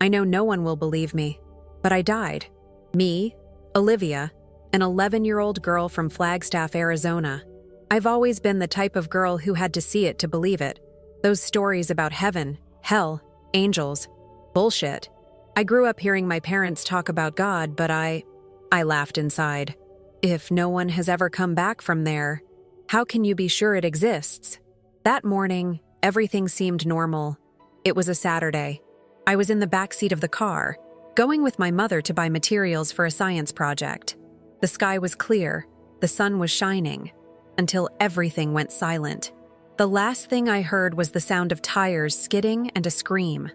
I know no one will believe me, but I died. Me, Olivia, an 11-year-old girl from Flagstaff, Arizona. I've always been the type of girl who had to see it to believe it. Those stories about heaven, hell, angels. Bullshit. I grew up hearing my parents talk about God, but I laughed inside. If no one has ever come back from there, how can you be sure it exists? That morning, everything seemed normal. It was a Saturday. I was in the backseat of the car, going with my mother to buy materials for a science project. The sky was clear, the sun was shining, until everything went silent. The last thing I heard was the sound of tires skidding and a scream.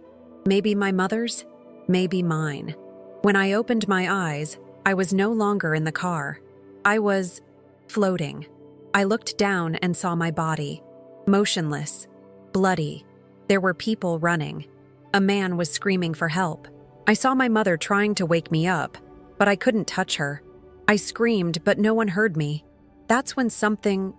Maybe my mother's, maybe mine. When I opened my eyes, I was no longer in the car. I was floating. I looked down and saw my body, motionless, bloody. There were people running. A man was screaming for help. I saw my mother trying to wake me up, but I couldn't touch her. I screamed, but no one heard me. That's when something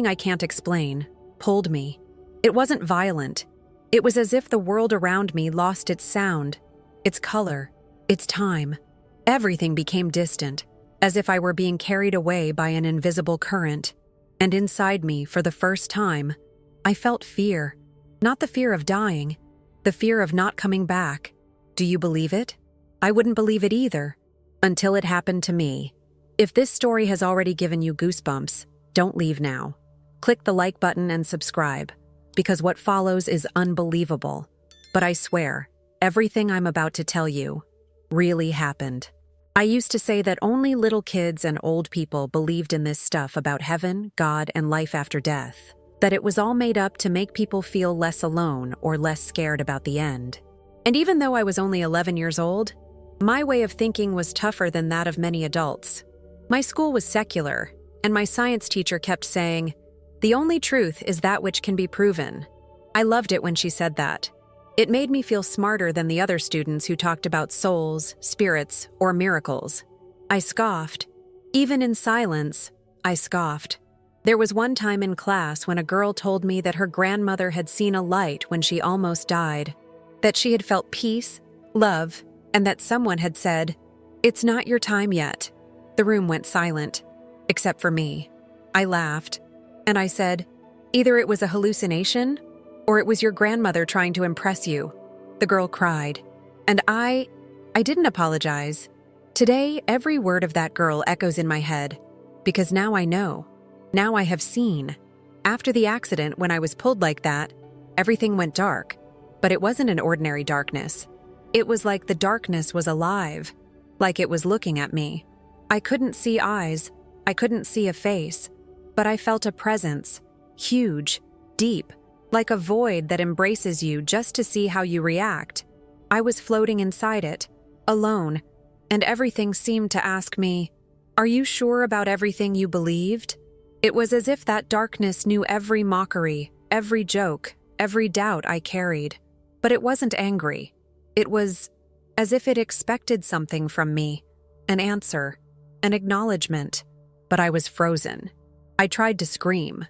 I can't explain, pulled me. It wasn't violent. It was as if the world around me lost its sound, its color, its time. Everything became distant, as if I were being carried away by an invisible current. And inside me, for the first time, I felt fear. Not the fear of dying, the fear of not coming back. Do you believe it? I wouldn't believe it either, until it happened to me. If this story has already given you goosebumps, don't leave now. Click the like button and subscribe, because what follows is unbelievable. But I swear, everything I'm about to tell you really happened. I used to say that only little kids and old people believed in this stuff about heaven, God, and life after death. That it was all made up to make people feel less alone or less scared about the end. And even though I was only 11 years old, my way of thinking was tougher than that of many adults. My school was secular, and my science teacher kept saying, "The only truth is that which can be proven." I loved it when she said that. It made me feel smarter than the other students who talked about souls, spirits, or miracles. I scoffed. Even in silence, I scoffed. There was one time in class when a girl told me that her grandmother had seen a light when she almost died, that she had felt peace, love, and that someone had said, "It's not your time yet." The room went silent, except for me. I laughed, and I said, "Either it was a hallucination, or it was your grandmother trying to impress you." The girl cried, and I didn't apologize. Today, every word of that girl echoes in my head, because now I know. Now I have seen. After the accident, when I was pulled like that, everything went dark, but it wasn't an ordinary darkness. It was like the darkness was alive, like it was looking at me. I couldn't see eyes, I couldn't see a face, but I felt a presence, huge, deep, like a void that embraces you just to see how you react. I was floating inside it, alone, and everything seemed to ask me, "Are you sure about everything you believed?" It was as if that darkness knew every mockery, every joke, every doubt I carried. But it wasn't angry. It was as if it expected something from me, an answer, an acknowledgement. But I was frozen. I tried to scream.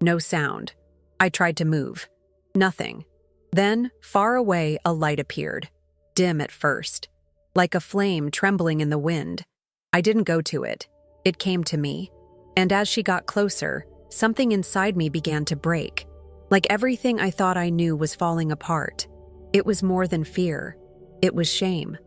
No sound. I tried to move. Nothing. Then, far away, a light appeared. Dim at first, like a flame trembling in the wind. I didn't go to it. It came to me. And as she got closer, something inside me began to break. Like everything I thought I knew was falling apart. It was more than fear. It was shame.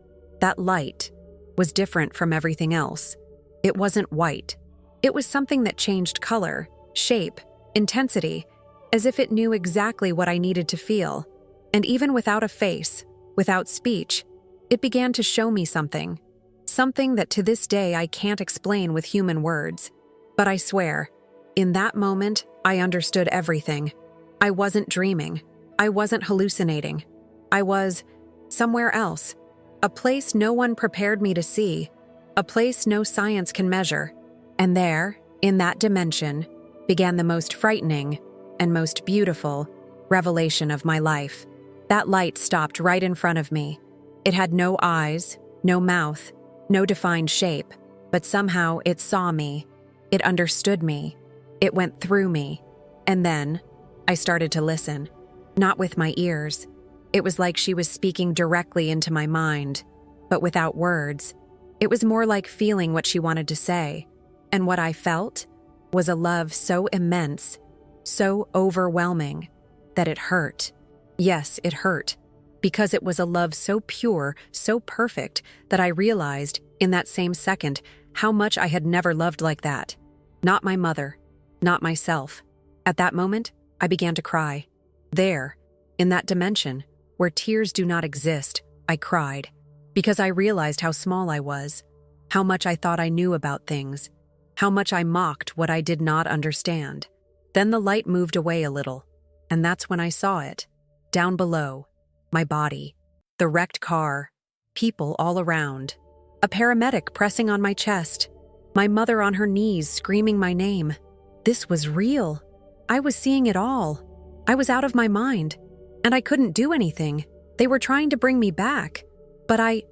That light was different from everything else. It wasn't white. It was something that changed color, shape, intensity, as if it knew exactly what I needed to feel. And even without a face, without speech, it began to show me something. Something that to this day I can't explain with human words. But I swear, in that moment, I understood everything. I wasn't dreaming. I wasn't hallucinating. I was somewhere else. A place no one prepared me to see. A place no science can measure. And there, in that dimension, began the most frightening and most beautiful revelation of my life. That light stopped right in front of me. It had no eyes, no mouth, no defined shape, but somehow it saw me. It understood me. It went through me. And then I started to listen, not with my ears, It was like she was speaking directly into my mind, but without words. It was more like feeling what she wanted to say. And what I felt was a love so immense, so overwhelming, that it hurt. Yes, it hurt. Because it was a love so pure, so perfect, that I realized, in that same second, how much I had never loved like that. Not my mother, not myself. At that moment, I began to cry. There, in that dimension, where tears do not exist, I cried. Because I realized how small I was, how much I thought I knew about things, how much I mocked what I did not understand. Then the light moved away a little, and that's when I saw it. Down below, my body, the wrecked car, people all around, a paramedic pressing on my chest, my mother on her knees screaming my name. This was real. I was seeing it all. I was out of my mind, and I couldn't do anything. They were trying to bring me back, but I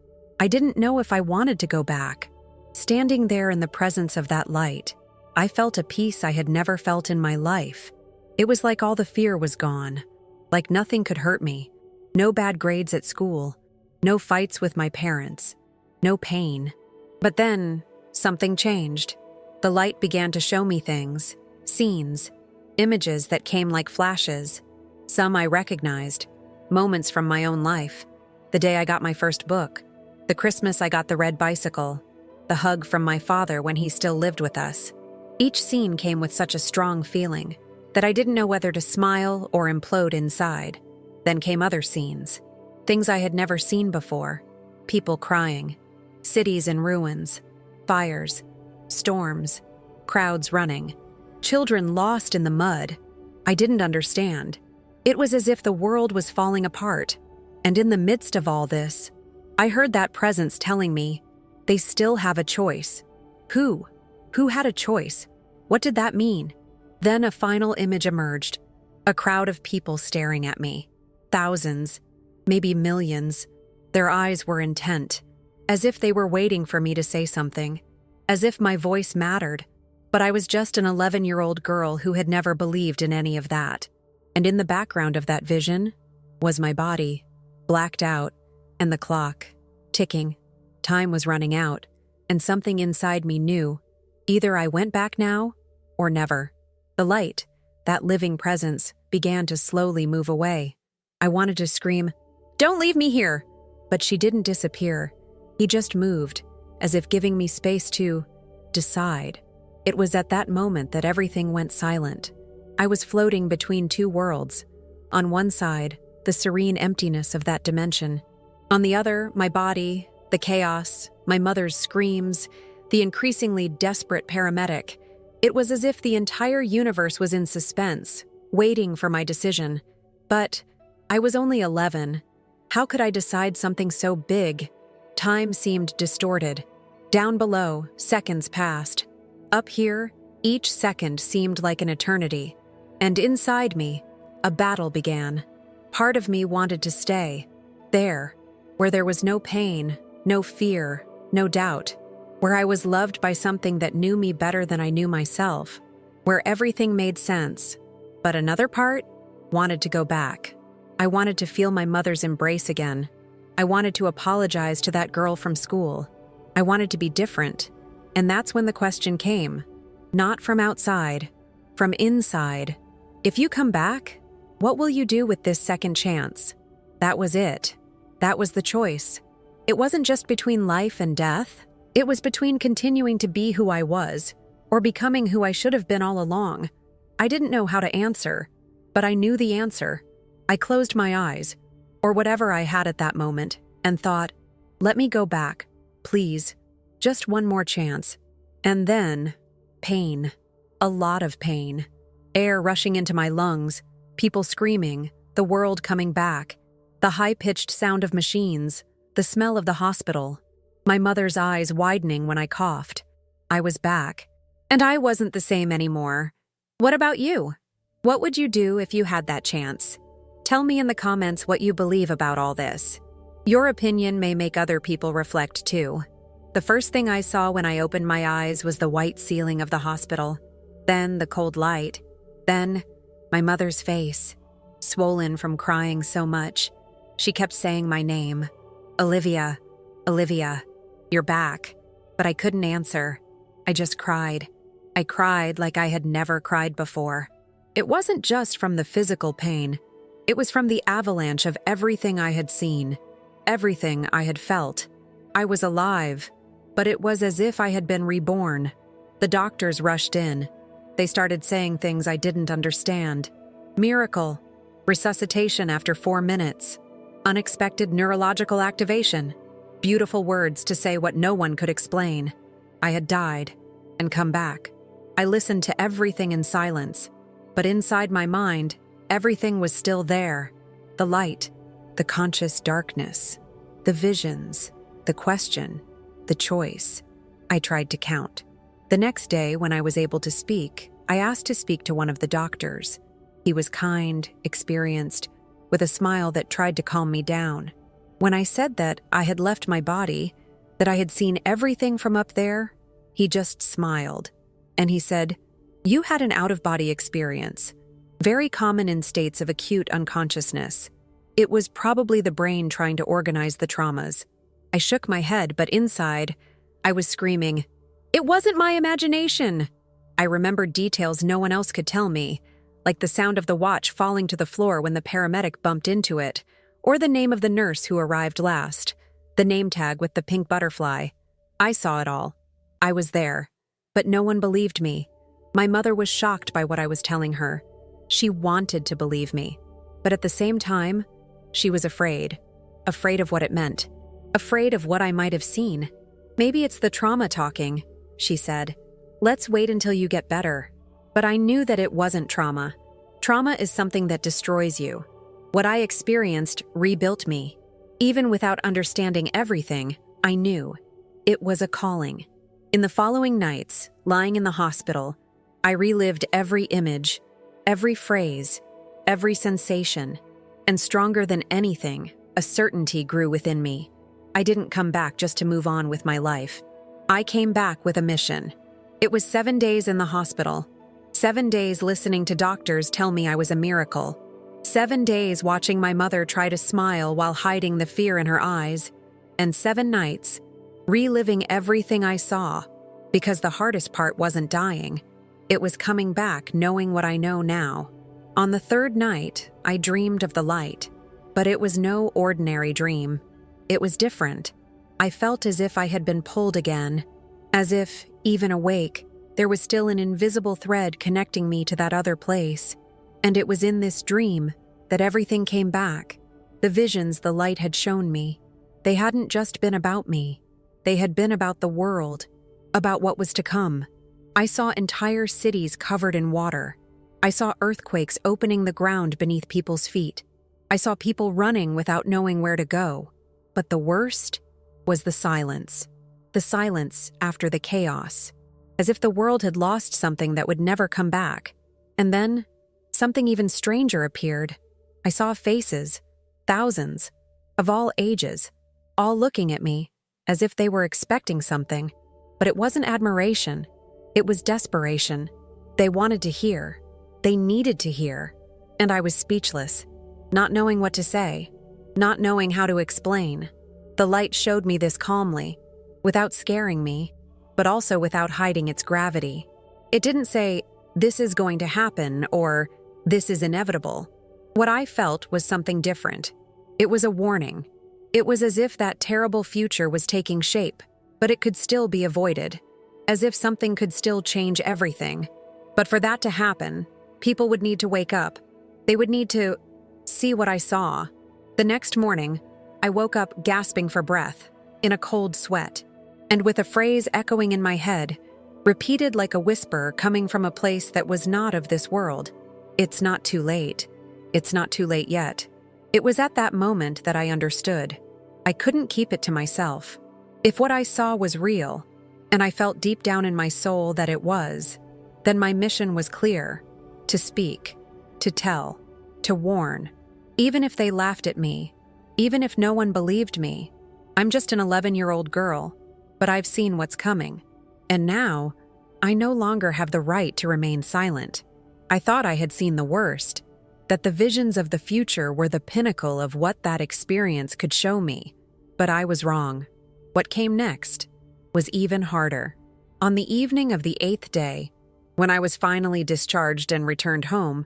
didn't know if I wanted to go back. Standing there in the presence of that light, I felt a peace I had never felt in my life. It was like all the fear was gone, like nothing could hurt me. No bad grades at school, no fights with my parents, no pain. But then, something changed. The light began to show me things, scenes, images that came like flashes. Some I recognized, moments from my own life. The day I got my first book, the Christmas I got the red bicycle, the hug from my father when he still lived with us. Each scene came with such a strong feeling that I didn't know whether to smile or implode inside. Then came other scenes, things I had never seen before, people crying, cities in ruins, fires, storms, crowds running, children lost in the mud. I didn't understand. It was as if the world was falling apart, and in the midst of all this, I heard that presence telling me, they still have a choice. Who? Who had a choice? What did that mean? Then a final image emerged, a crowd of people staring at me. Thousands, maybe millions. Their eyes were intent, as if they were waiting for me to say something, as if my voice mattered. But I was just an 11-year-old girl who had never believed in any of that. And in the background of that vision was my body, blacked out, and the clock, ticking. Time was running out, and something inside me knew, either I went back now, or never. The light, that living presence, began to slowly move away. I wanted to scream, "Don't leave me here!" But she didn't disappear. He just moved, as if giving me space to decide. It was at that moment that everything went silent. I was floating between two worlds. On one side, the serene emptiness of that dimension. On the other, my body, the chaos, my mother's screams, the increasingly desperate paramedic. It was as if the entire universe was in suspense, waiting for my decision. But I was only 11. How could I decide something so big? Time seemed distorted. Down below, seconds passed. Up here, each second seemed like an eternity. And inside me, a battle began. Part of me wanted to stay. There, where there was no pain, no fear, no doubt. Where I was loved by something that knew me better than I knew myself. Where everything made sense. But another part wanted to go back. I wanted to feel my mother's embrace again. I wanted to apologize to that girl from school. I wanted to be different. And that's when the question came. Not from outside, from inside. If you come back, what will you do with this second chance? That was it. That was the choice. It wasn't just between life and death. It was between continuing to be who I was, or becoming who I should have been all along. I didn't know how to answer, but I knew the answer. I closed my eyes, or whatever I had at that moment, and thought, let me go back, please. Just one more chance. And then, pain. A lot of pain. Air rushing into my lungs, people screaming, the world coming back, the high-pitched sound of machines, the smell of the hospital, my mother's eyes widening when I coughed. I was back, and I wasn't the same anymore. What about you? What would you do if you had that chance? Tell me in the comments what you believe about all this. Your opinion may make other people reflect too. The first thing I saw when I opened my eyes was the white ceiling of the hospital, then the cold light, then my mother's face, swollen from crying so much. She kept saying my name. Olivia, Olivia, you're back. But I couldn't answer. I just cried. I cried like I had never cried before. It wasn't just from the physical pain. It was from the avalanche of everything I had seen, everything I had felt. I was alive, but it was as if I had been reborn. The doctors rushed in. They started saying things I didn't understand. Miracle, resuscitation after 4 minutes, unexpected neurological activation, beautiful words to say what no one could explain. I had died and come back. I listened to everything in silence, but inside my mind, everything was still there. The light, the conscious darkness, the visions, the question, the choice. I tried to count. The next day, when I was able to speak, I asked to speak to one of the doctors. He was kind, experienced, with a smile that tried to calm me down. When I said that I had left my body, that I had seen everything from up there, he just smiled. And he said, "You had an out-of-body experience, very common in states of acute unconsciousness. It was probably the brain trying to organize the traumas." I shook my head, but inside, I was screaming, "It wasn't my imagination!" I remembered details no one else could tell me, like the sound of the watch falling to the floor when the paramedic bumped into it, or the name of the nurse who arrived last, the name tag with the pink butterfly. I saw it all. I was there. But no one believed me. My mother was shocked by what I was telling her. She wanted to believe me. But at the same time, she was afraid. Afraid of what it meant. Afraid of what I might have seen. "Maybe it's the trauma talking," she said. "Let's wait until you get better." But I knew that it wasn't trauma. Trauma is something that destroys you. What I experienced rebuilt me. Even without understanding everything, I knew. It was a calling. In the following nights, lying in the hospital, I relived every image, every phrase, every sensation, and stronger than anything, a certainty grew within me. I didn't come back just to move on with my life. I came back with a mission. It was 7 days in the hospital, 7 days listening to doctors tell me I was a miracle, 7 days watching my mother try to smile while hiding the fear in her eyes, and 7 nights reliving everything I saw, because the hardest part wasn't dying. It was coming back knowing what I know now. On the 3rd night, I dreamed of the light, but it was no ordinary dream. It was different. I felt as if I had been pulled again, as if, even awake, there was still an invisible thread connecting me to that other place. And it was in this dream that everything came back. The visions the light had shown me. They hadn't just been about me. They had been about the world, about what was to come. I saw entire cities covered in water. I saw earthquakes opening the ground beneath people's feet. I saw people running without knowing where to go. But the worst was the silence after the chaos, as if the world had lost something that would never come back. And then, something even stranger appeared. I saw faces, thousands, of all ages, all looking at me, as if they were expecting something. But it wasn't admiration. It was desperation. They wanted to hear. They needed to hear. And I was speechless, not knowing what to say, not knowing how to explain. The light showed me this calmly, without scaring me, but also without hiding its gravity. It didn't say, "This is going to happen," or "This is inevitable." What I felt was something different. It was a warning. It was as if that terrible future was taking shape, but it could still be avoided. As if something could still change everything. But for that to happen, people would need to wake up. They would need to see what I saw. The next morning, I woke up gasping for breath, in a cold sweat, and with a phrase echoing in my head, repeated like a whisper coming from a place that was not of this world. "It's not too late. It's not too late yet." It was at that moment that I understood. I couldn't keep it to myself. If what I saw was real, and I felt deep down in my soul that it was, then my mission was clear: to speak, to tell, to warn. Even if they laughed at me, even if no one believed me. I'm just an 11-year-old girl, but I've seen what's coming. And now, I no longer have the right to remain silent. I thought I had seen the worst. that the visions of the future were the pinnacle of what that experience could show me. But I was wrong. What came next was even harder. On the evening of the 8th day, when I was finally discharged and returned home,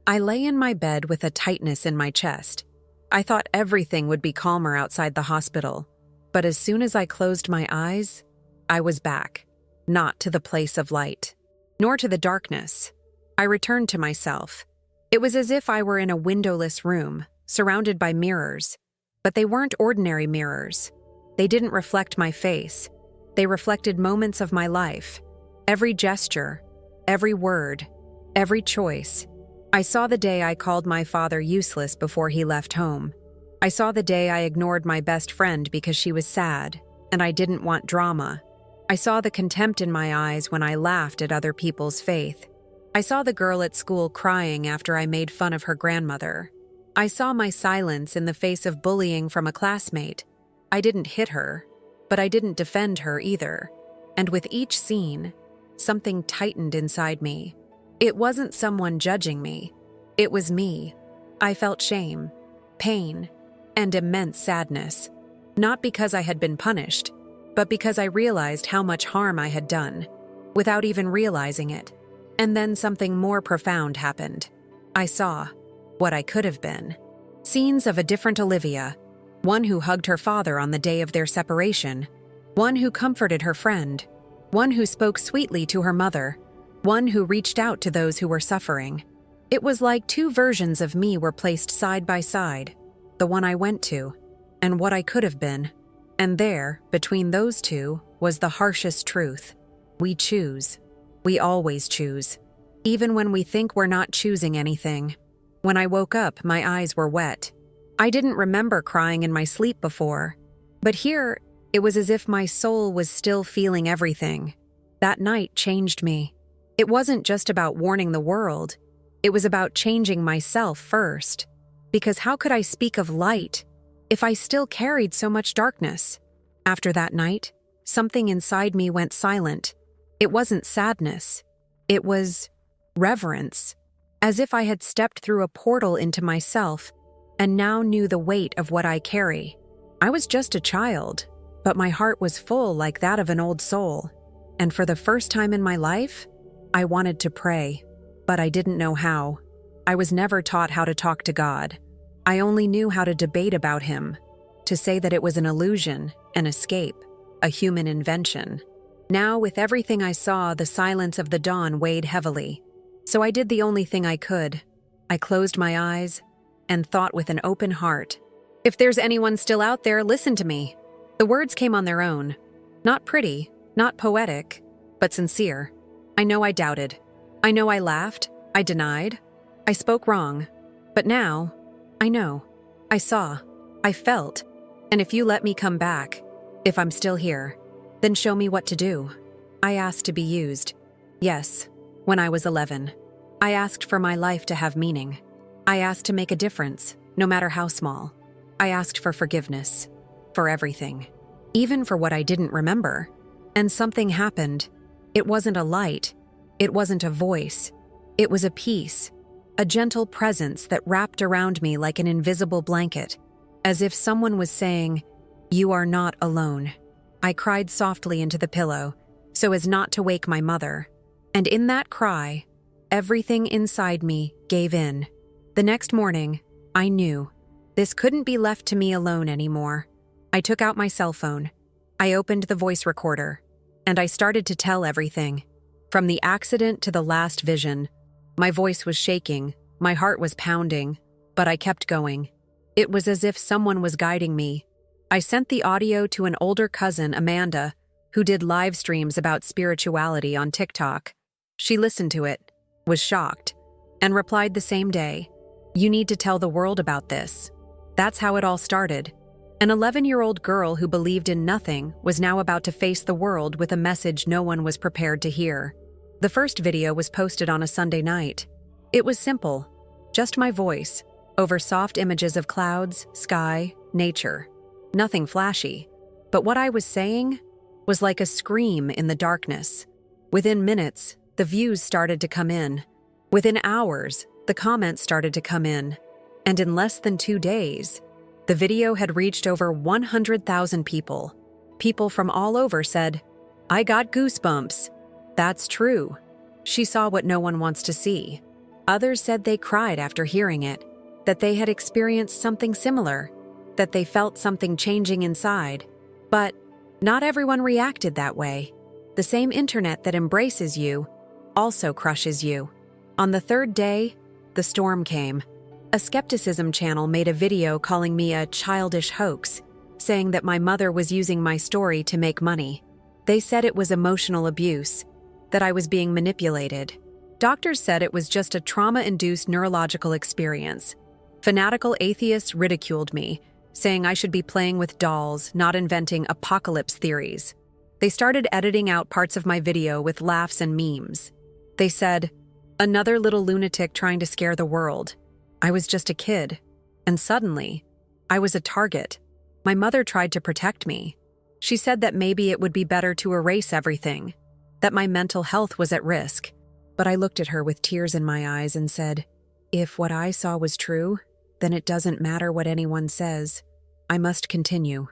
I lay in my bed with a tightness in my chest. I thought everything would be calmer outside the hospital, but as soon as I closed my eyes, I was back, not to the place of light, nor to the darkness. I returned to myself. It was as if I were in a windowless room, surrounded by mirrors, but they weren't ordinary mirrors. They didn't reflect my face. They reflected moments of my life, every gesture, every word, every choice. I saw the day I called my father useless before he left home. I saw the day I ignored my best friend because she was sad, and I didn't want drama. I saw the contempt in my eyes when I laughed at other people's faith. I saw the girl at school crying after I made fun of her grandmother. I saw my silence in the face of bullying from a classmate. I didn't hit her, but I didn't defend her either. And with each scene, something tightened inside me. It wasn't someone judging me. It was me. I felt shame, pain, and immense sadness. Not because I had been punished, but because I realized how much harm I had done, without even realizing it. And then something more profound happened. I saw what I could have been. Scenes of a different Olivia, one who hugged her father on the day of their separation, one who comforted her friend, one who spoke sweetly to her mother, one who reached out to those who were suffering. It was like two versions of me were placed side by side, the one I went to, and what I could have been. And there, between those two, was the harshest truth. We choose. We always choose. Even when we think we're not choosing anything. When I woke up, my eyes were wet. I didn't remember crying in my sleep before. But here, it was as if my soul was still feeling everything. That night changed me. It wasn't just about warning the world. It was about changing myself first. Because how could I speak of light if I still carried so much darkness? After that night, something inside me went silent. It wasn't sadness. It was reverence, as if I had stepped through a portal into myself and now knew the weight of what I carry. I was just a child, but my heart was full like that of an old soul. And for the first time in my life, I wanted to pray, but I didn't know how. I was never taught how to talk to God. I only knew how to debate about him, to say that it was an illusion, an escape, a human invention. Now, with everything I saw, the silence of the dawn weighed heavily. So I did the only thing I could. I closed my eyes and thought with an open heart. If there's anyone still out there, listen to me. The words came on their own. Not pretty, not poetic, but sincere. I know I doubted. I know I laughed. I denied. I spoke wrong. But now, I know. I saw. I felt. And if you let me come back, if I'm still here, then show me what to do. I asked to be used. Yes, when I was 11. I asked for my life to have meaning. I asked to make a difference, no matter how small. I asked for forgiveness. For everything. Even for what I didn't remember. And something happened. It wasn't a light. It wasn't a voice. It was a peace. A gentle presence that wrapped around me like an invisible blanket. As if someone was saying, "You are not alone." I cried softly into the pillow, so as not to wake my mother. And in that cry, everything inside me gave in. The next morning, I knew. This couldn't be left to me alone anymore. I took out my cell phone. I opened the voice recorder, and I started to tell everything. From the accident to the last vision. My voice was shaking, my heart was pounding, but I kept going. It was as if someone was guiding me. I sent the audio to an older cousin, Amanda, who did live streams about spirituality on TikTok. She listened to it, was shocked, and replied the same day, "You need to tell the world about this." That's how it all started. An 11-year-old girl who believed in nothing was now about to face the world with a message no one was prepared to hear. The first video was posted on a Sunday night. It was simple, just my voice, over soft images of clouds, sky, nature. Nothing flashy, but what I was saying was like a scream in the darkness. Within minutes, the views started to come in. Within hours, the The comments started to come in, and in less than 2 days, the video had reached over 100,000 people. People from all over said, "I got goosebumps. That's true." She saw what no one wants to see. Others said they cried after hearing it, that they had experienced something similar, that they felt something changing inside. But not everyone reacted that way. The same internet that embraces you also crushes you. On the third day, the storm came. A skepticism channel made a video calling me a childish hoax, saying that my mother was using my story to make money. They said it was emotional abuse, that I was being manipulated. Doctors said it was just a trauma-induced neurological experience. Fanatical atheists ridiculed me, saying I should be playing with dolls, not inventing apocalypse theories. They started editing out parts of my video with laughs and memes. They said, "Another little lunatic trying to scare the world." I was just a kid, and suddenly, I was a target. My mother tried to protect me. She said that maybe it would be better to erase everything, that my mental health was at risk. But I looked at her with tears in my eyes and said, "If what I saw was true, then it doesn't matter what anyone says. I must continue."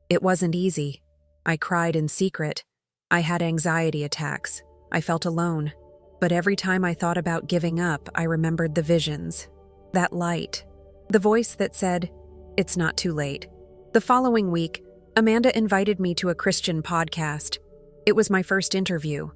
It wasn't easy. I cried in secret. I had anxiety attacks. I felt alone. But every time I thought about giving up, I remembered the visions. That light. The voice that said, "It's not too late." The following week, Amanda invited me to a Christian podcast. It was my first interview.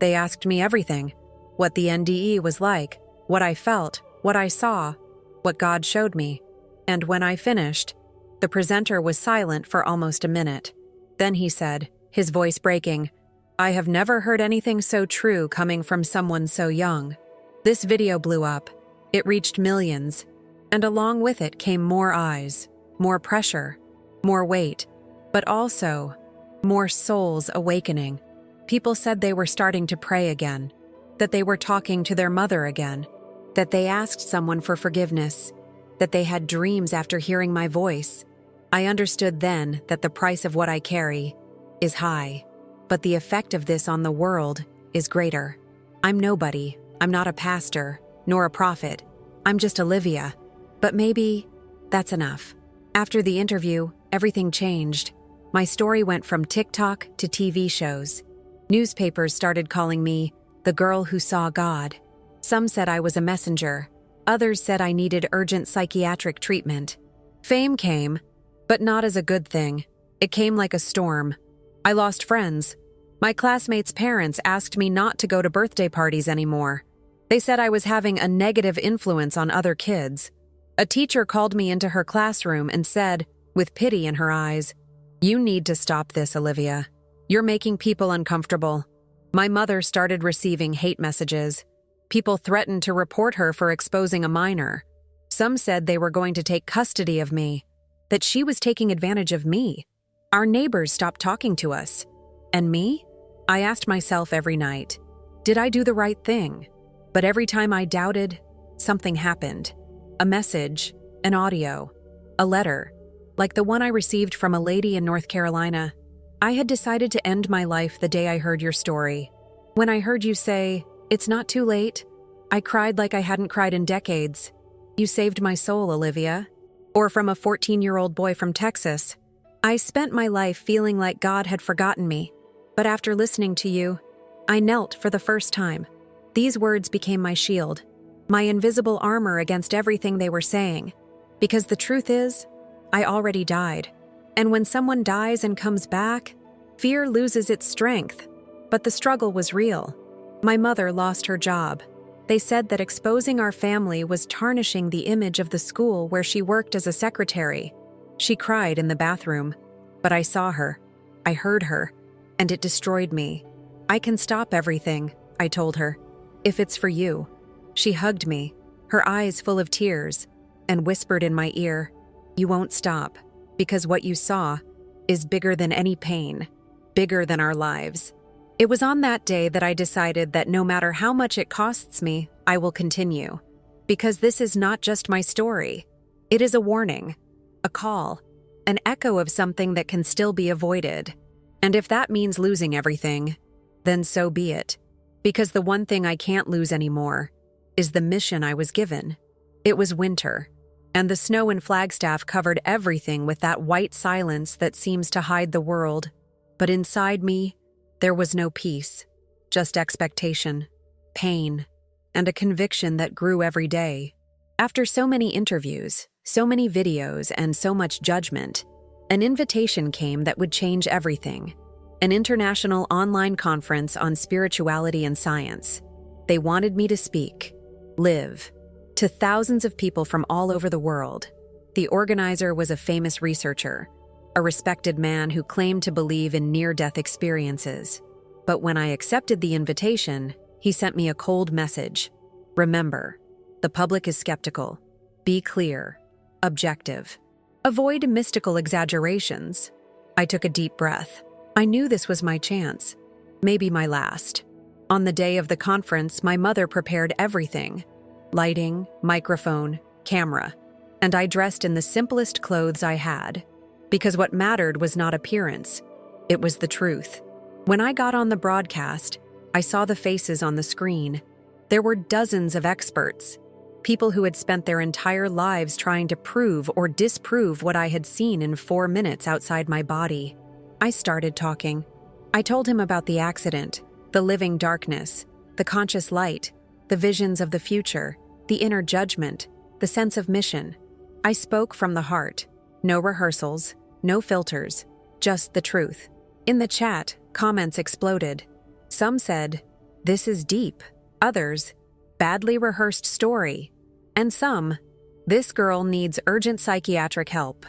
They asked me everything. What the NDE was like, what I felt, what I saw, what God showed me. And when I finished, the presenter was silent for almost a minute. Then he said, his voice breaking, "I have never heard anything so true coming from someone so young." This video blew up. It reached millions, and along with it came more eyes, more pressure, more weight, but also more souls awakening. People said they were starting to pray again, that they were talking to their mother again, that they asked someone for forgiveness, that they had dreams after hearing my voice. I understood then that the price of what I carry is high, but the effect of this on the world is greater. I'm nobody. I'm not a pastor, nor a prophet. I'm just Olivia. But maybe that's enough. After the interview, everything changed. My story went from TikTok to TV shows. Newspapers started calling me the girl who saw God. Some said I was a messenger. Others said I needed urgent psychiatric treatment. Fame came, but not as a good thing. It came like a storm. I lost friends. My classmates' parents asked me not to go to birthday parties anymore. They said I was having a negative influence on other kids. A teacher called me into her classroom and said, with pity in her eyes, "You need to stop this, Olivia. You're making people uncomfortable." My mother started receiving hate messages. People threatened to report her for exposing a minor. Some said they were going to take custody of me, that she was taking advantage of me. Our neighbors stopped talking to us. And me? I asked myself every night, did I do the right thing? But every time I doubted, something happened. A message, an audio, a letter, like the one I received from a lady in North Carolina. I had decided to end my life the day I heard your story. When I heard you say, "It's not too late," I cried like I hadn't cried in decades. You saved my soul, Olivia. Or from a 14-year-old boy from Texas. I spent my life feeling like God had forgotten me. But after listening to you, I knelt for the first time. These words became my shield, my invisible armor against everything they were saying. Because the truth is, I already died. And when someone dies and comes back, fear loses its strength. But the struggle was real. My mother lost her job. They said that exposing our family was tarnishing the image of the school where she worked as a secretary. She cried in the bathroom, but I saw her. I heard her, and it destroyed me. "I can stop everything," I told her, "if it's for you." She hugged me, her eyes full of tears, and whispered in my ear, "You won't stop, because what you saw is bigger than any pain, bigger than our lives." It was on that day that I decided that no matter how much it costs me, I will continue. Because this is not just my story. It is a warning, a call, an echo of something that can still be avoided. And if that means losing everything, then so be it. Because the one thing I can't lose anymore is the mission I was given. It was winter, and the snow in Flagstaff covered everything with that white silence that seems to hide the world. But inside me, there was no peace, just expectation, pain, and a conviction that grew every day. After so many interviews, so many videos, and so much judgment, an invitation came that would change everything. An international online conference on spirituality and science. They wanted me to speak, live, to thousands of people from all over the world. The organizer was a famous researcher, a respected man who claimed to believe in near-death experiences. But when I accepted the invitation, he sent me a cold message. Remember, the public is skeptical. Be clear, objective. Avoid mystical exaggerations. I took a deep breath. I knew this was my chance, maybe my last. On the day of the conference, my mother prepared everything: lighting, microphone, camera, and I dressed in the simplest clothes I had, because what mattered was not appearance, it was the truth. When I got on the broadcast, I saw the faces on the screen. There were dozens of experts, people who had spent their entire lives trying to prove or disprove what I had seen in 4 minutes outside my body. I started talking. I told him about the accident, the living darkness, the conscious light, the visions of the future, the inner judgment, the sense of mission. I spoke from the heart. No rehearsals, no filters, just the truth. In the chat, comments exploded. Some said, "This is deep." Others, "Badly rehearsed story." And some, "This girl needs urgent psychiatric help."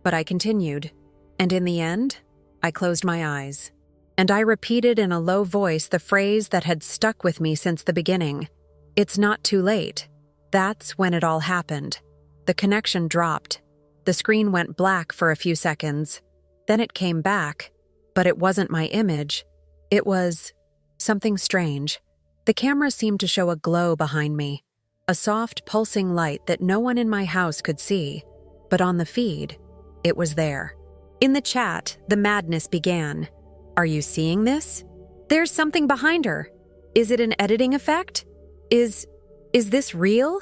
But I continued. And in the end, I closed my eyes. And I repeated in a low voice the phrase that had stuck with me since the beginning. "It's not too late." That's when it all happened. The connection dropped. The screen went black for a few seconds. Then it came back. But it wasn't my image. It was something strange. The camera seemed to show a glow behind me, a soft, pulsing light that no one in my house could see. But on the feed, it was there. In the chat, the madness began. "Are you seeing this? There's something behind her. Is it an editing effect? Is this real?"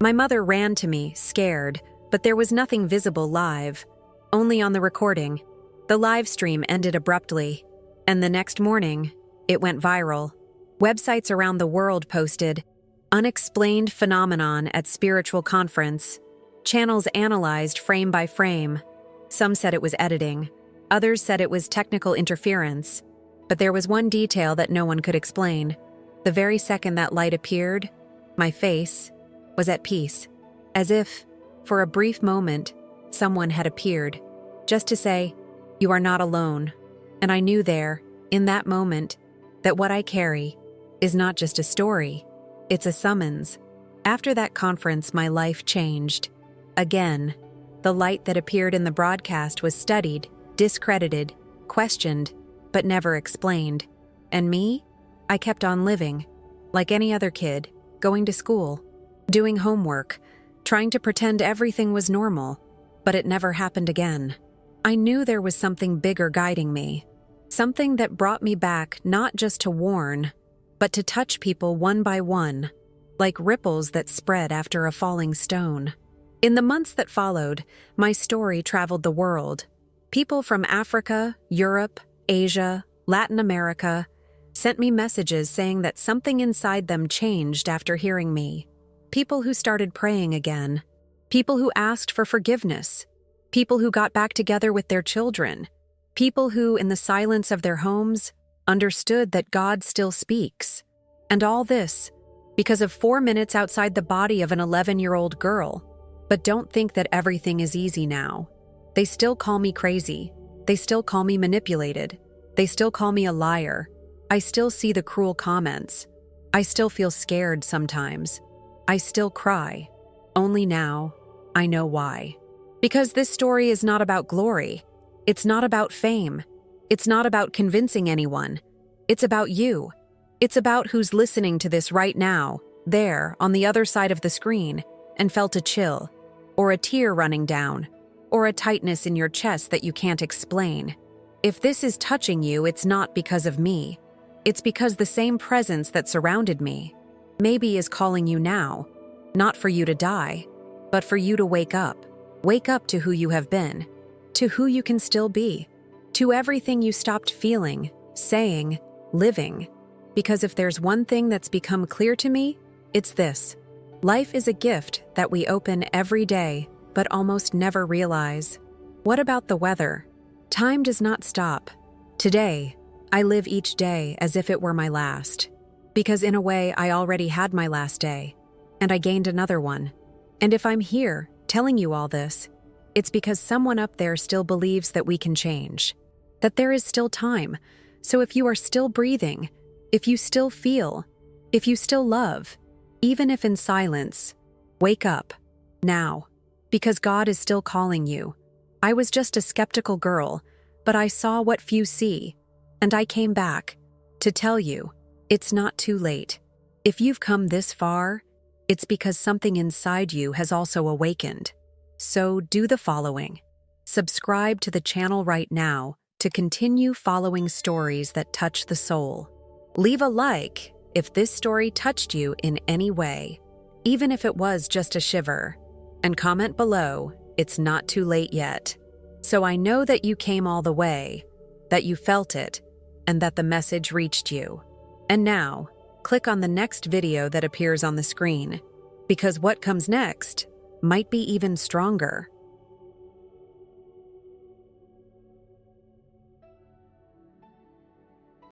My mother ran to me, scared, but there was nothing visible live, only on the recording. The live stream ended abruptly, and the next morning, it went viral. Websites around the world posted, "Unexplained phenomenon at spiritual conference." Channels analyzed frame by frame. Some said it was editing. Others said it was technical interference. But there was one detail that no one could explain. The very second that light appeared, my face was at peace. As if, for a brief moment, someone had appeared, just to say, "You are not alone." And I knew there, in that moment, that what I carry is not just a story, it's a summons. After that conference, my life changed. Again, the light that appeared in the broadcast was studied, discredited, questioned, but never explained. And me? I kept on living, like any other kid, going to school, doing homework, trying to pretend everything was normal, but it never happened again. I knew there was something bigger guiding me, something that brought me back not just to warn, but to touch people one by one, like ripples that spread after a falling stone. In the months that followed, my story traveled the world. People from Africa, Europe, Asia, Latin America sent me messages saying that something inside them changed after hearing me. People who started praying again. People who asked for forgiveness. People who got back together with their children. People who, in the silence of their homes, understood that God still speaks. And all this because of 4 minutes outside the body of an 11-year-old girl. But don't think that everything is easy now. They still call me crazy. They still call me manipulated. They still call me a liar. I still see the cruel comments. I still feel scared sometimes. I still cry. Only now, I know why. Because this story is not about glory. It's not about fame. It's not about convincing anyone. It's about you. It's about who's listening to this right now, there, on the other side of the screen, and felt a chill, or a tear running down, or a tightness in your chest that you can't explain. If this is touching you, it's not because of me. It's because the same presence that surrounded me, maybe is calling you now, not for you to die, but for you to wake up. Wake up to who you have been, to who you can still be, to everything you stopped feeling, saying, living. Because if there's one thing that's become clear to me, it's this. Life is a gift that we open every day, but almost never realize. What about the weather? Time does not stop. Today, I live each day as if it were my last. Because in a way, I already had my last day, and I gained another one. And if I'm here, telling you all this, it's because someone up there still believes that we can change, that there is still time. So if you are still breathing, if you still feel, if you still love, even if in silence, wake up, now, because God is still calling you. I was just a skeptical girl, but I saw what few see, and I came back to tell you, it's not too late. If you've come this far, it's because something inside you has also awakened. So do the following. Subscribe to the channel right now to continue following stories that touch the soul. Leave a like if this story touched you in any way, even if it was just a shiver. And comment below, it's not too late yet. So I know that you came all the way, that you felt it, and that the message reached you. And now, click on the next video that appears on the screen, because what comes next might be even stronger.